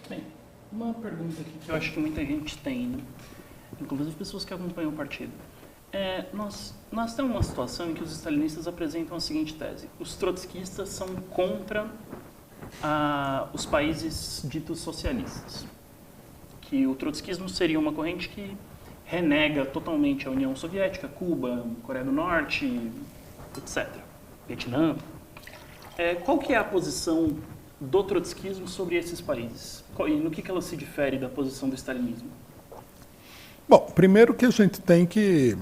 Bem, uma pergunta aqui que eu acho que muita gente tem, né? Inclusive pessoas que acompanham o partido. Nós temos uma situação em que os stalinistas apresentam a seguinte tese: os trotskistas são contra os países ditos socialistas. Que o trotskismo seria uma corrente que renega totalmente a União Soviética, Cuba, Coreia do Norte, etc. Vietnã. Qual que é a posição do trotskismo sobre esses países? E no que ela se difere da posição do stalinismo? Bom, primeiro que a gente tem que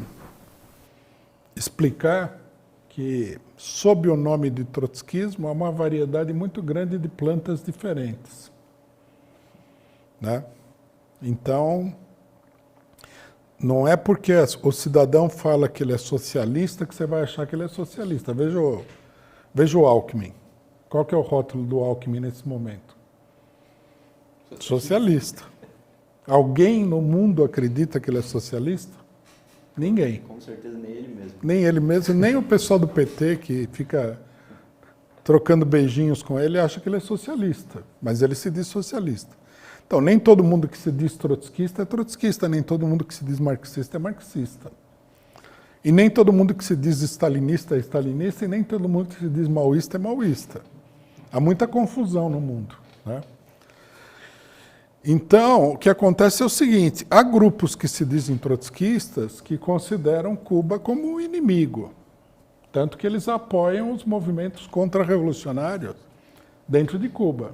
explicar que, sob o nome de trotskismo, há uma variedade muito grande de plantas diferentes, né? Então, não é porque o cidadão fala que ele é socialista que você vai achar que ele é socialista. Veja o Alckmin. Qual que é o rótulo do Alckmin nesse momento? Socialista. Alguém no mundo acredita que ele é socialista? Ninguém. Com certeza nem ele mesmo. Nem ele mesmo, nem o pessoal do PT que fica trocando beijinhos com ele acha que ele é socialista, mas ele se diz socialista. Então, nem todo mundo que se diz trotskista é trotskista, nem todo mundo que se diz marxista é marxista. E nem todo mundo que se diz stalinista é stalinista, e nem todo mundo que se diz maoísta é maoísta. Há muita confusão no mundo, né? Então, o que acontece é o seguinte: há grupos que se dizem trotskistas que consideram Cuba como um inimigo, tanto que eles apoiam os movimentos contra-revolucionários dentro de Cuba.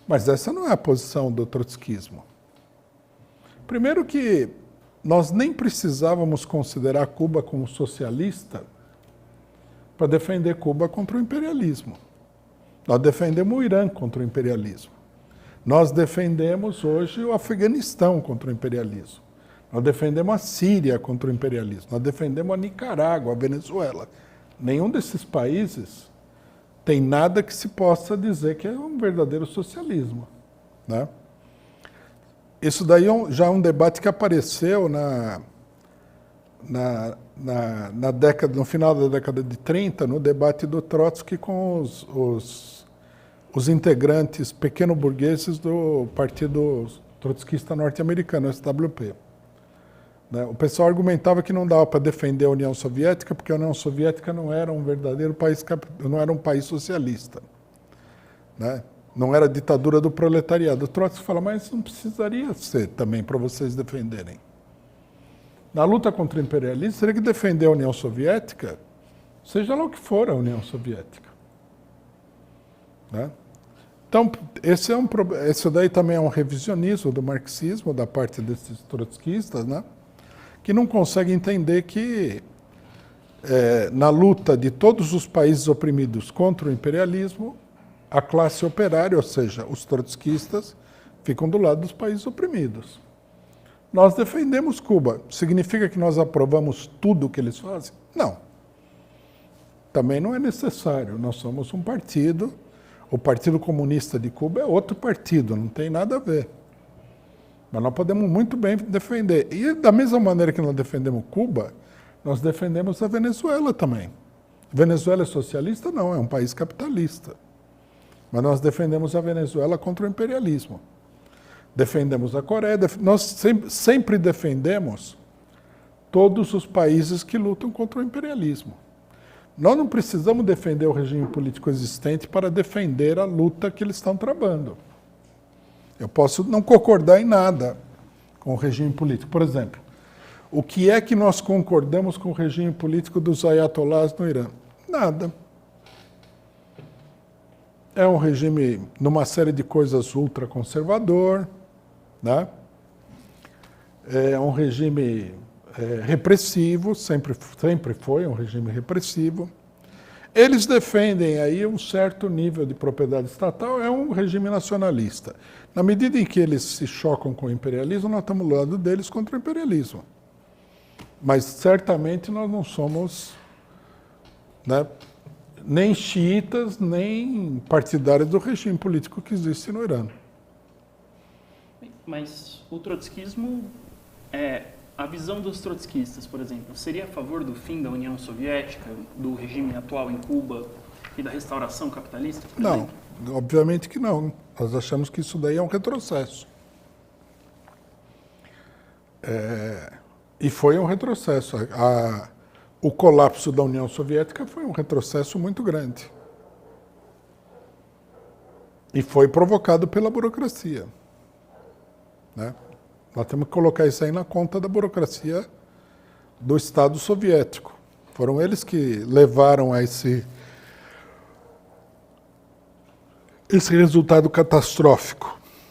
Mas essa não é a posição do trotskismo. Primeiro que nós nem precisávamos considerar Cuba como socialista para defender Cuba contra o imperialismo. Nós defendemos o Irã contra o imperialismo. Nós defendemos hoje o Afeganistão contra o imperialismo. Nós defendemos a Síria contra o imperialismo. Nós defendemos a Nicarágua, a Venezuela. Nenhum desses países tem nada que se possa dizer que é um verdadeiro socialismo, né? Isso daí já é um debate que apareceu no final da década de 30, no debate do Trotsky com os integrantes pequeno-burgueses do Partido Trotskista Norte-Americano, SWP. Né? O pessoal argumentava que não dava para defender a União Soviética, porque a União Soviética não era um verdadeiro país, não era um país socialista, né? Não era a ditadura do proletariado. O Trotsky fala, mas não precisaria ser também para vocês defenderem. Na luta contra o imperialismo, teria que defender a União Soviética, seja lá o que for a União Soviética, né? Então, esse daí também é um revisionismo do marxismo, da parte desses trotskistas, né? Que não conseguem entender que na luta de todos os países oprimidos contra o imperialismo, a classe operária, ou seja, os trotskistas, ficam do lado dos países oprimidos. Nós defendemos Cuba. Significa que nós aprovamos tudo o que eles fazem? Não. Também não é necessário. Nós somos um partido. O Partido Comunista de Cuba é outro partido, não tem nada a ver. Mas nós podemos muito bem defender. E da mesma maneira que nós defendemos Cuba, nós defendemos a Venezuela também. Venezuela é socialista? Não, é um país capitalista. Mas nós defendemos a Venezuela contra o imperialismo. Defendemos a Coreia, nós sempre defendemos todos os países que lutam contra o imperialismo. Nós não precisamos defender o regime político existente para defender a luta que eles estão travando. Eu posso não concordar em nada com o regime político. Por exemplo, o que é que nós concordamos com o regime político dos ayatollahs no Irã? Nada. É um regime, numa série de coisas, ultraconservador, né? É um regime repressivo, sempre foi um regime repressivo. Eles defendem aí um certo nível de propriedade estatal, é um regime nacionalista. Na medida em que eles se chocam com o imperialismo, nós estamos do lado deles contra o imperialismo. Mas certamente nós não somos, né, nem xiitas, nem partidários do regime político que existe no Irã. Mas o trotskismo, a visão dos trotskistas, por exemplo, seria a favor do fim da União Soviética, do regime atual em Cuba e da restauração capitalista, por exemplo? Obviamente que não. Nós achamos que isso daí é um retrocesso. E foi um retrocesso. O colapso da União Soviética foi um retrocesso muito grande. E foi provocado pela burocracia. Né? Nós temos que colocar isso aí na conta da burocracia do Estado soviético. Foram eles que levaram a esse resultado catastrófico.